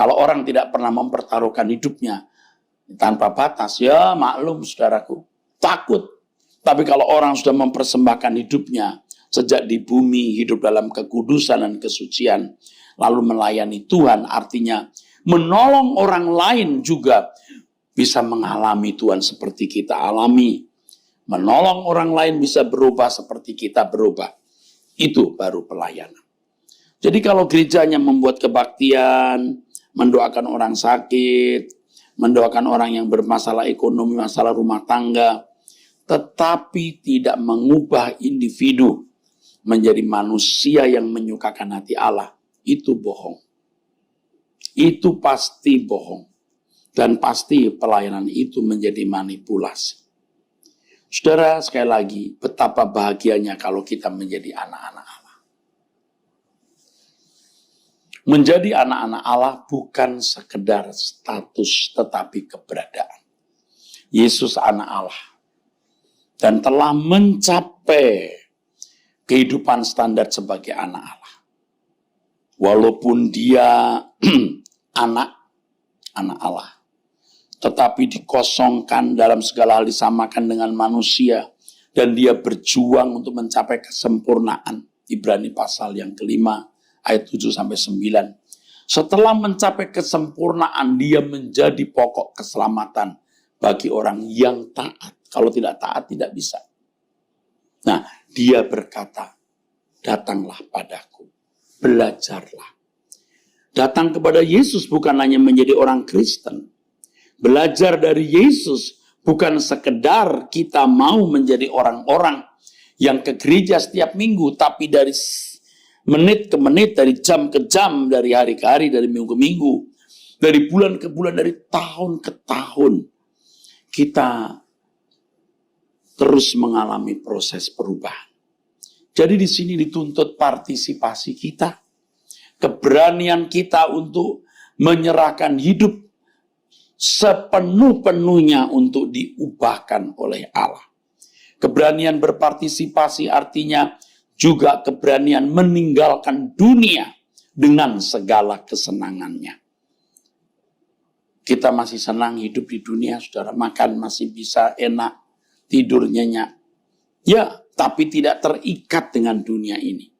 Kalau orang tidak pernah mempertaruhkan hidupnya tanpa batas, ya maklum saudaraku, takut. Tapi kalau orang sudah mempersembahkan hidupnya sejak di bumi, hidup dalam kekudusan dan kesucian, lalu melayani Tuhan, artinya menolong orang lain juga bisa mengalami Tuhan seperti kita alami. Menolong orang lain bisa berubah seperti kita berubah. Itu baru pelayanan. Jadi kalau gerejanya membuat kebaktian, mendoakan orang sakit, mendoakan orang yang bermasalah ekonomi, masalah rumah tangga, tetapi tidak mengubah individu menjadi manusia yang menyukakan hati Allah, itu bohong. Itu pasti bohong. Dan pasti pelayanan itu menjadi manipulasi. Saudara, sekali lagi, betapa bahagianya kalau kita menjadi anak-anak Allah. Menjadi anak-anak Allah bukan sekedar status, tetapi keberadaan. Yesus anak Allah. Dan telah mencapai kehidupan standar sebagai anak Allah. Walaupun dia anak Allah. Tetapi dikosongkan dalam segala hal, disamakan dengan manusia. Dan dia berjuang untuk mencapai kesempurnaan. Ibrani pasal yang kelima, ayat 7-9. Setelah mencapai kesempurnaan, dia menjadi pokok keselamatan bagi orang yang taat. Kalau tidak taat, tidak bisa. Nah, dia berkata, datanglah padaku, belajarlah. Datang kepada Yesus bukan hanya menjadi orang Kristen. Belajar dari Yesus bukan sekedar kita mau menjadi orang-orang yang ke gereja setiap minggu, tapi dari menit ke menit, dari jam ke jam, dari hari ke hari, dari minggu ke minggu, dari bulan ke bulan, dari tahun ke tahun. Kita terus mengalami proses perubahan. Jadi di sini dituntut partisipasi kita, keberanian kita untuk menyerahkan hidup sepenuh-penuhnya untuk diubahkan oleh Allah. Keberanian berpartisipasi artinya juga keberanian meninggalkan dunia dengan segala kesenangannya. Kita masih senang hidup di dunia, saudara, makan masih bisa enak, tidur nyenyak. Ya, tapi tidak terikat dengan dunia ini.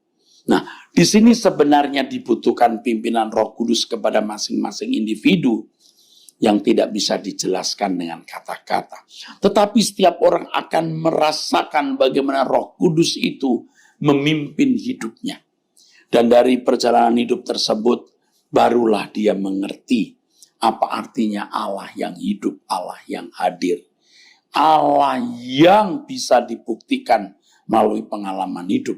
Nah, di sini sebenarnya dibutuhkan pimpinan Roh Kudus kepada masing-masing individu yang tidak bisa dijelaskan dengan kata-kata. Tetapi setiap orang akan merasakan bagaimana Roh Kudus itu memimpin hidupnya. Dan dari perjalanan hidup tersebut, barulah dia mengerti apa artinya Allah yang hidup, Allah yang hadir. Allah yang bisa dibuktikan melalui pengalaman hidup.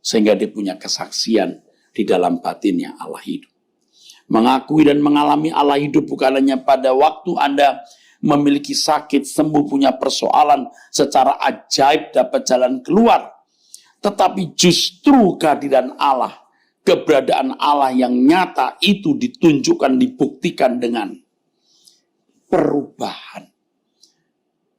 Sehingga dia punya kesaksian di dalam batinnya Allah hidup. Mengakui dan mengalami Allah hidup bukan hanya pada waktu Anda memiliki sakit, sembuh, punya persoalan, secara ajaib dapat jalan keluar. Tetapi justru kehadiran Allah, keberadaan Allah yang nyata itu ditunjukkan, dibuktikan dengan perubahan.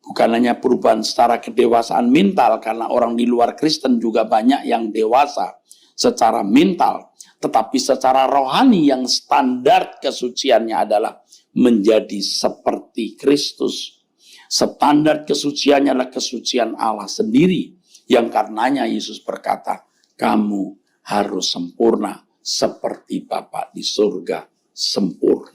Bukan hanya perubahan secara kedewasaan mental, karena orang di luar Kristen juga banyak yang dewasa secara mental. Tetapi secara rohani yang standar kesuciannya adalah menjadi seperti Kristus. Standar kesuciannya adalah kesucian Allah sendiri. Yang karenanya Yesus berkata, kamu harus sempurna seperti Bapa di surga sempurna.